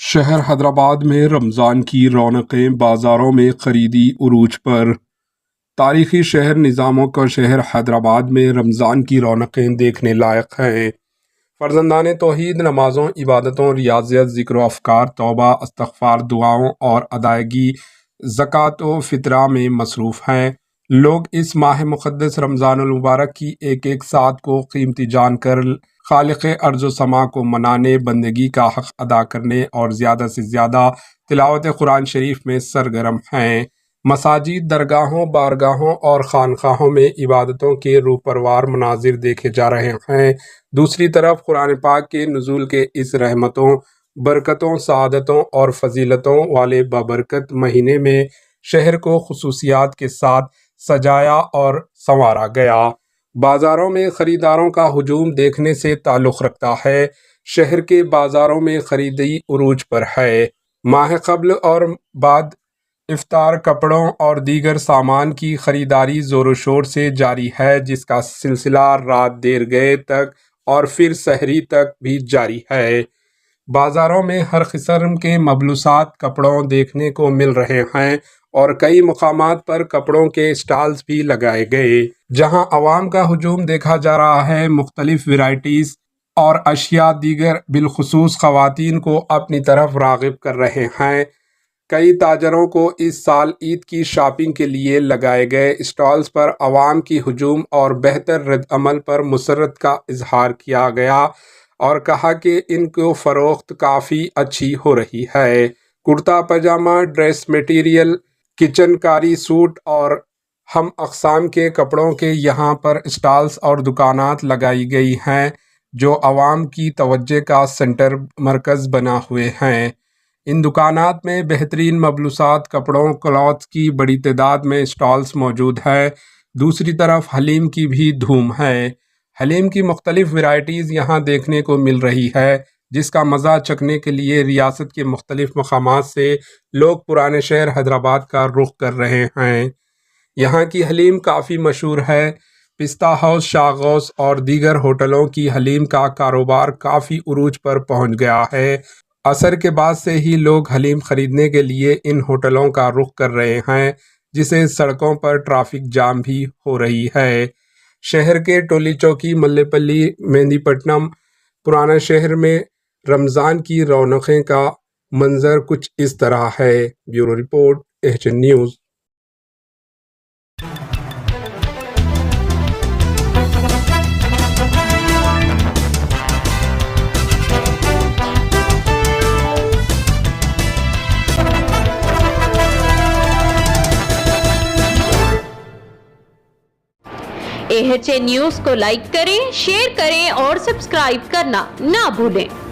शहर हैदराबाद में रमज़ान की रौनकें, बाज़ारों में खरीदी उरूज पर। तारीखी शहर, निज़ामों का शहर हैदराबाद में रमज़ान की रौनकें देखने लायक हैं। फर्जंदान तौहीद नमाज़ों, इबादतों, रियाज़त, ज़िक्र व अफ़कार, तौबा, इस्तग़फ़ार, दुआओं और अदायगी ज़कात व फ़ितरा में मसरूफ़ हैं। लोग इस माह मुक़द्दस रमज़ानुल मुबारक की एक एक साथ को कीमती जानकर खालिक़ अर्ज़ व समा को मनाने, बंदगी का हक़ अदा करने और ज़्यादा से ज़्यादा तिलावत कुरान शरीफ में सरगर्म हैं। मसाजिद, दरगाहों, बारगाहों और खानखाहों में इबादतों के रूपरवार मनाजिर देखे जा रहे हैं। दूसरी तरफ कुरान पाक के नुज़ूल के इस रहमतों, बरकतों, सआदतों और फजीलतों वाले बाबरकत महीने में शहर को खुसूसियात के साथ सजाया और संवारा गया। बाज़ारों में ख़रीदारों का हुजूम देखने से ताल्लुक़ रखता है। शहर के बाज़ारों में खरीदी उरूज पर है। माह क़ब्ल और बाद इफ्तार, कपड़ों और दीगर सामान की ख़रीदारी ज़ोर शोर से जारी है, जिसका सिलसिला रात देर गए तक और फिर सहरी तक भी जारी है। बाज़ारों में हर किस्म के मबलूसात कपड़ों देखने को मिल रहे हैं और कई मुकामात पर कपड़ों के स्टॉल्स भी लगाए गए, जहां अवाम का हुजूम देखा जा रहा है। मुख्तलिफ वैराइटीज़ और अशिया दीगर बिलखुसूस ख़वातीन को अपनी तरफ राग़िब कर रहे हैं। कई ताजरों को इस साल ईद की शॉपिंग के लिए लगाए गए स्टॉल्स पर अवाम की हुजूम और बेहतर रद्द-अमल पर मुसर्रत का इजहार किया गया और कहा कि इनको फ़रोख्त काफ़ी अच्छी हो रही है। कुर्ता पजामा, ड्रेस मटेरियल, किचन कारी सूट और हम अक़साम के कपड़ों के यहाँ पर स्टॉल्स और दुकानात लगाई गई हैं, जो अवाम की तवज्जो का सेंटर मरकज़ बना हुए हैं। इन दुकानात में बेहतरीन मबलूसात कपड़ों, क्लॉथ्स की बड़ी तादाद में स्टॉल्स मौजूद है। दूसरी तरफ हलीम की भी धूम है। हलीम की मुख्तलिफ वैराइटीज़ यहाँ देखने को मिल रही है, जिसका मज़ा चखने के लिए रियासत के मुख्तलिफ मकामात से लोग पुराने शहर हैदराबाद का रुख कर रहे हैं। यहाँ की हलीम काफ़ी मशहूर है। पिस्ता हाउस, शाह गौस और दीगर होटलों की हलीम का कारोबार काफ़ी उरूज पर पहुँच गया है। असर के बाद से ही लोग हलीम ख़रीदने के लिए इन होटलों का रुख कर रहे हैं, जिससे सड़कों पर ट्रैफिक जाम भी हो रही है। शहर के टोली चौकी, मल्लेपल्ली, मेहंदीपट्टनम, पुराना शहर में रमज़ान की रौनकें का मंजर कुछ इस तरह है। Bureau report, HN news. HN news को लाइक करें, शेयर करें और सब्सक्राइब करना ना भूलें।